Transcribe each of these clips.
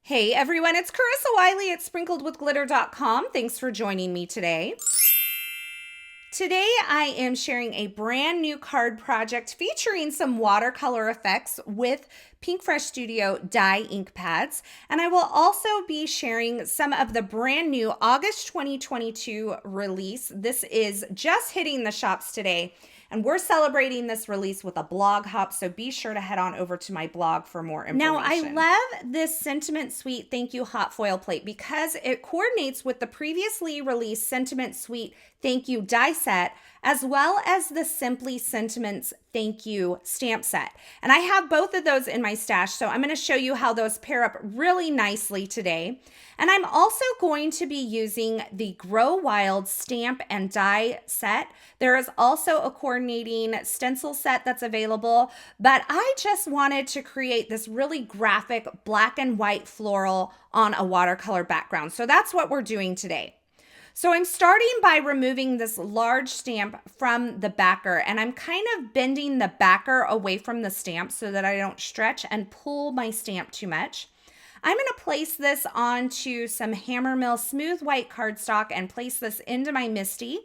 Hey everyone, it's Carissa Wiley at sprinkledwithglitter.com. Thanks for joining me today. Today I am sharing a brand new card project featuring some watercolor effects with Pinkfresh Studio dye ink pads. And I will also be sharing some of the brand new August 2022 release. This is just hitting the shops today. And we're celebrating this release with a blog hop, so be sure to head on over to my blog for more information. Now, I love this Sentiment Suite Thank You Hot Foil Plate because it coordinates with the previously released Sentiment Suite Thank You die set, as well as the Simply Sentiments Thank You stamp set. And I have both of those in my stash, so I'm going to show you how those pair up really nicely today. And I'm also going to be using the Grow Wild stamp and die set. There is also a coordinating stencil set that's available, but I just wanted to create this really graphic black and white floral on a watercolor background. So that's what we're doing today. So I'm starting by removing this large stamp from the backer, and I'm kind of bending the backer away from the stamp so that I don't stretch and pull my stamp too much. I'm going to place this onto some Hammer Mill smooth white cardstock and place this into my MISTI.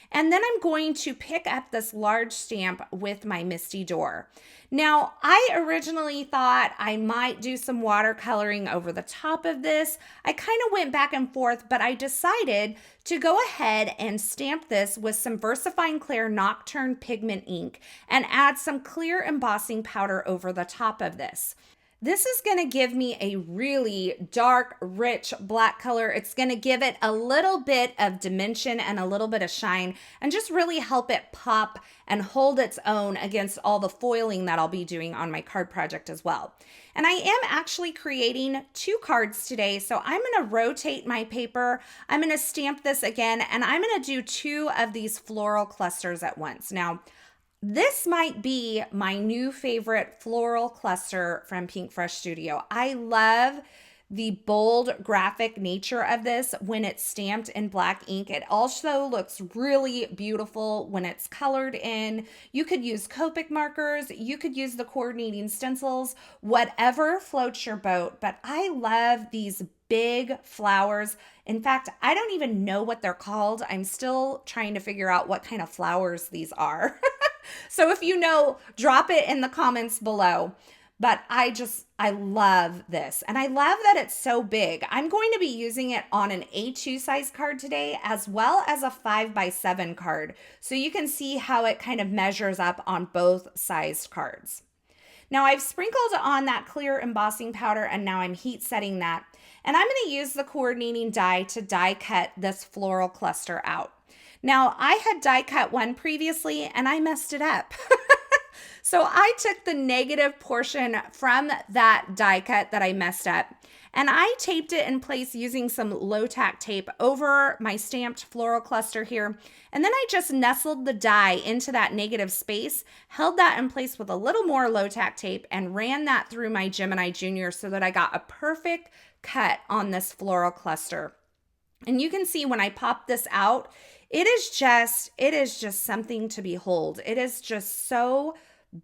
And then I'm going to pick up this large stamp with my MISTI door. Now, I originally thought I might do some watercoloring over the top of this. I kind of went back and forth, but I decided to go ahead and stamp this with some VersaFine Clair Nocturne pigment ink and add some clear embossing powder over the top of this. This is going to give me a really dark, rich black color. It's going to give it a little bit of dimension and a little bit of shine and just really help it pop and hold its own against all the foiling that I'll be doing on my card project as well. And I am actually creating 2 cards today, so I'm going to rotate my paper. I'm going to stamp this again, and I'm going to do 2 of these floral clusters at once. Now, this might be my new favorite floral cluster from Pinkfresh Studio. I love the bold graphic nature of this when it's stamped in black ink. It also looks really beautiful when it's colored in. You could use Copic markers, you could use the coordinating stencils, whatever floats your boat, but I love these big flowers. In fact, I don't even know what they're called. I'm still trying to figure out what kind of flowers these are. So if you know, drop it in the comments below. But I love this. And I love that it's so big. I'm going to be using it on an A2 size card today, as well as a 5x7 card. So you can see how it kind of measures up on both sized cards. Now I've sprinkled on that clear embossing powder, and now I'm heat setting that. And I'm going to use the coordinating die to die cut this floral cluster out. Now, I had die cut one previously and I messed it up. So I took the negative portion from that die cut that I messed up, and I taped it in place using some low tack tape over my stamped floral cluster here. And then I just nestled the die into that negative space, held that in place with a little more low tack tape, and ran that through my Gemini Junior so that I got a perfect cut on this floral cluster. And you can see when I pop this out, it is just something to behold. It is just so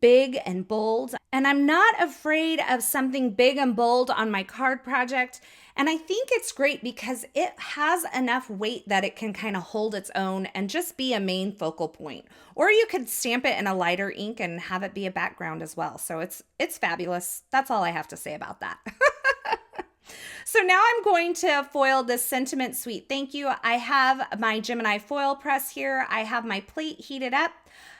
big and bold. And I'm not afraid of something big and bold on my card project. And I think it's great because it has enough weight that it can kind of hold its own and just be a main focal point. Or you could stamp it in a lighter ink and have it be a background as well. So it's fabulous. That's all I have to say about that. So now I'm going to foil this Sentiment Suite Thank You. I have my Gemini FoilPress here. I have my plate heated up.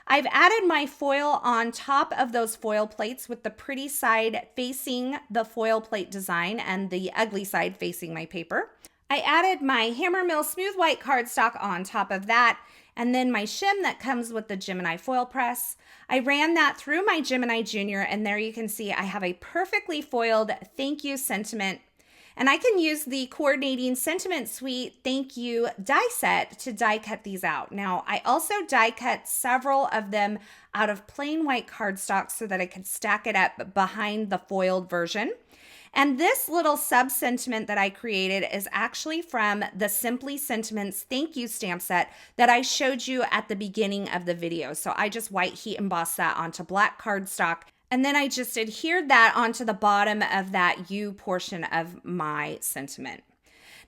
I've added my foil on top of those foil plates with the pretty side facing the foil plate design and the ugly side facing my paper. I added my Hammer Mill smooth white cardstock on top of that, and then my shim that comes with the Gemini FoilPress. I ran that through my Gemini Junior, and there you can see I have a perfectly foiled Thank You sentiment. And I can use the coordinating Sentiment Suite Thank You die set to die cut these out. Now, I also die cut several of them out of plain white cardstock so that I could stack it up behind the foiled version. And this little sub-sentiment that I created is actually from the Simply Sentiments Thank You stamp set that I showed you at the beginning of the video. So I just white heat embossed that onto black cardstock. And then I just adhered that onto the bottom of that U portion of my sentiment.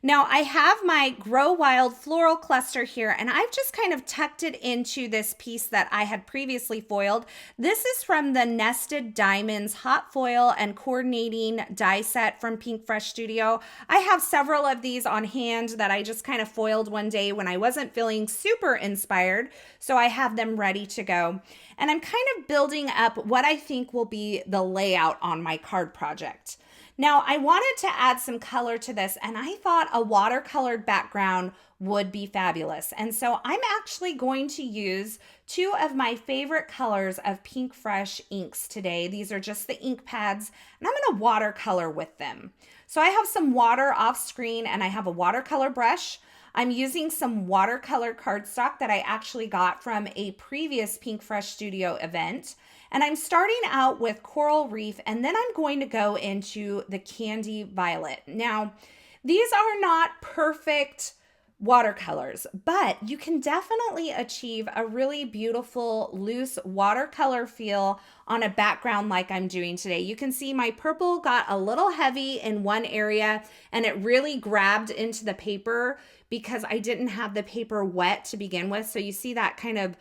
Now I have my Grow Wild floral cluster here, and I've just kind of tucked it into this piece that I had previously foiled. This is from the Nested Diamonds Hot Foil and Coordinating Die Set from Pinkfresh Studio. I have several of these on hand that I just kind of foiled one day when I wasn't feeling super inspired, so I have them ready to go. And I'm kind of building up what I think will be the layout on my card project. Now, I wanted to add some color to this, and I thought a watercolored background would be fabulous. And so I'm actually going to use two of my favorite colors of Pinkfresh inks today. These are just the ink pads, and I'm going to watercolor with them. So I have some water off screen, and I have a watercolor brush. I'm using some watercolor cardstock that I actually got from a previous Pinkfresh Studio event. And I'm starting out with Coral Reef, and then I'm going to go into the Candy Violet. Now, these are not perfect watercolors, but you can definitely achieve a really beautiful loose watercolor feel on a background like I'm doing today. You can see my purple got a little heavy in one area, and it really grabbed into the paper because I didn't have the paper wet to begin with. So you see that kind of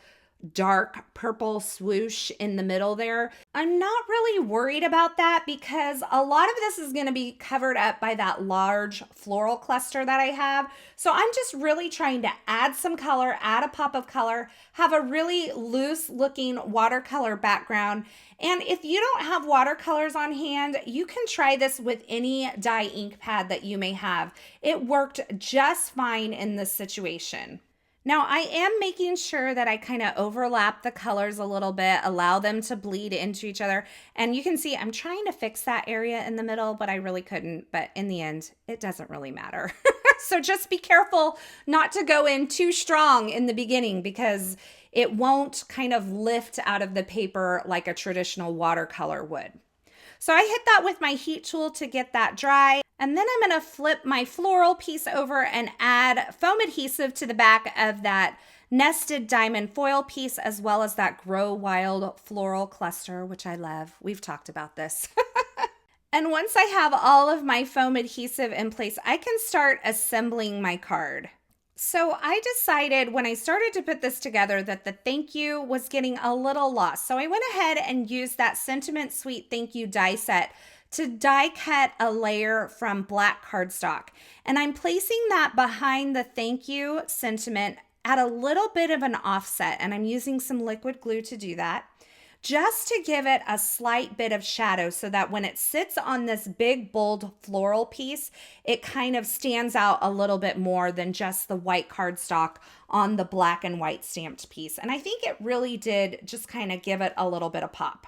dark purple swoosh in the middle there. I'm not really worried about that because a lot of this is going to be covered up by that large floral cluster that I have. So I'm just really trying to add some color, add a pop of color, have a really loose looking watercolor background. And if you don't have watercolors on hand, you can try this with any dye ink pad that you may have. It worked just fine in this situation. Now I am making sure that I kind of overlap the colors a little bit, allow them to bleed into each other. And you can see I'm trying to fix that area in the middle, but I really couldn't. But in the end, it doesn't really matter. So just be careful not to go in too strong in the beginning because it won't kind of lift out of the paper like a traditional watercolor would. So I hit that with my heat tool to get that dry. And then I'm going to flip my floral piece over and add foam adhesive to the back of that Nested Diamond foil piece, as well as that Grow Wild floral cluster, which I love. We've talked about this. And once I have all of my foam adhesive in place, I can start assembling my card. So I decided when I started to put this together that the thank you was getting a little lost. So I went ahead and used that Sentiment Suite Thank You die set to die cut a layer from black cardstock. And I'm placing that behind the thank you sentiment at a little bit of an offset. And I'm using some liquid glue to do that, just to give it a slight bit of shadow so that when it sits on this big, bold floral piece, it kind of stands out a little bit more than just the white cardstock on the black and white stamped piece. And I think it really did just kind of give it a little bit of pop.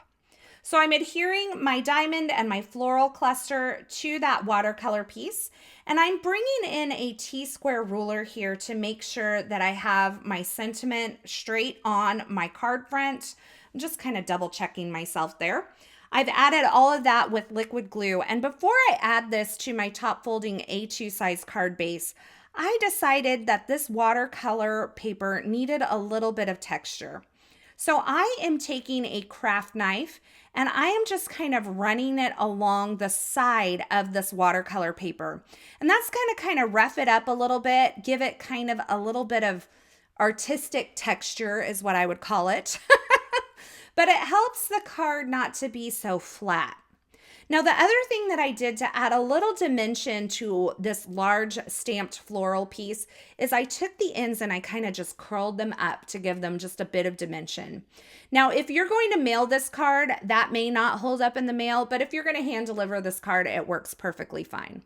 So I'm adhering my diamond and my floral cluster to that watercolor piece. And I'm bringing in a T-square ruler here to make sure that I have my sentiment straight on my card front. I'm just kind of double checking myself there. I've added all of that with liquid glue. And before I add this to my top folding A2 size card base, I decided that this watercolor paper needed a little bit of texture. So I am taking a craft knife and I am just kind of running it along the side of this watercolor paper. And that's going to kind of rough it up a little bit, give it kind of a little bit of artistic texture is what I would call it. But it helps the card not to be so flat. Now, the other thing that I did to add a little dimension to this large stamped floral piece is I took the ends and I kind of just curled them up to give them just a bit of dimension. Now, if you're going to mail this card, that may not hold up in the mail, but if you're going to hand deliver this card, it works perfectly fine.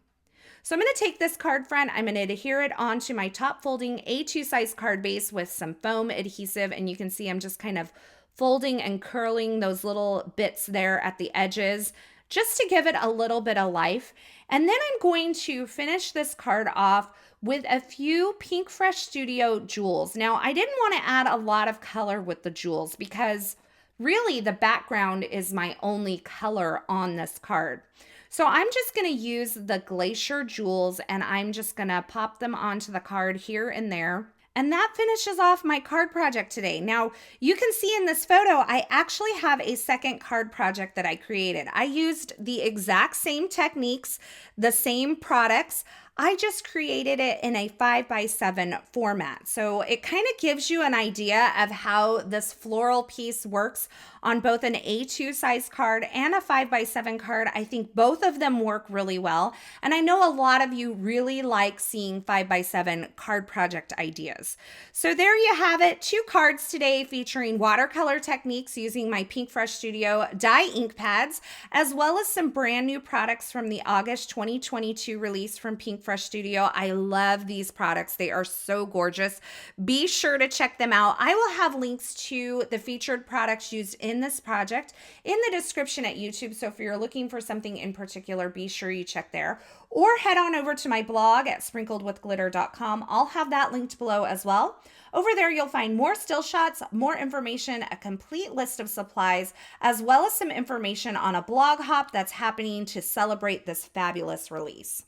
So I'm going to take this card front, I'm going to adhere it onto my top folding A2 size card base with some foam adhesive, and you can see I'm just kind of folding and curling those little bits there at the edges, just to give it a little bit of life. And then I'm going to finish this card off with a few Pinkfresh Studio jewels. Now, I didn't want to add a lot of color with the jewels because really the background is my only color on this card. So I'm just going to use the Glacier jewels and I'm just going to pop them onto the card here and there. And that finishes off my card project today. Now, you can see in this photo, I actually have a second card project that I created. I used the exact same techniques, the same products. I just created it in a 5x7 format. So it kind of gives you an idea of how this floral piece works on both an A2 size card and a 5x7 card. I think both of them work really well. And I know a lot of you really like seeing 5x7 card project ideas. So there you have it, 2 cards today featuring watercolor techniques using my Pinkfresh Studio dye ink pads, as well as some brand new products from the August 2022 release from Pinkfresh Studio. I love these products. They are so gorgeous. Be sure to check them out. I will have links to the featured products used in this project in the description at YouTube. So if you're looking for something in particular, be sure you check there, or head on over to my blog at sprinkledwithglitter.com. I'll have that linked below as well. Over there, you'll find more still shots, more information, a complete list of supplies, as well as some information on a blog hop that's happening to celebrate this fabulous release.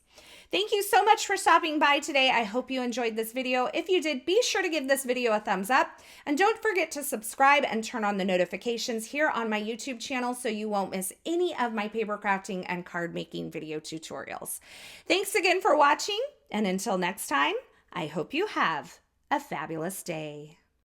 Thank you so much for stopping by today. I hope you enjoyed this video. If you did, be sure to give this video a thumbs up, and don't forget to subscribe and turn on the notifications here on my YouTube channel so you won't miss any of my paper crafting and card making video tutorials. Thanks again for watching, and until next time, I hope you have a fabulous day.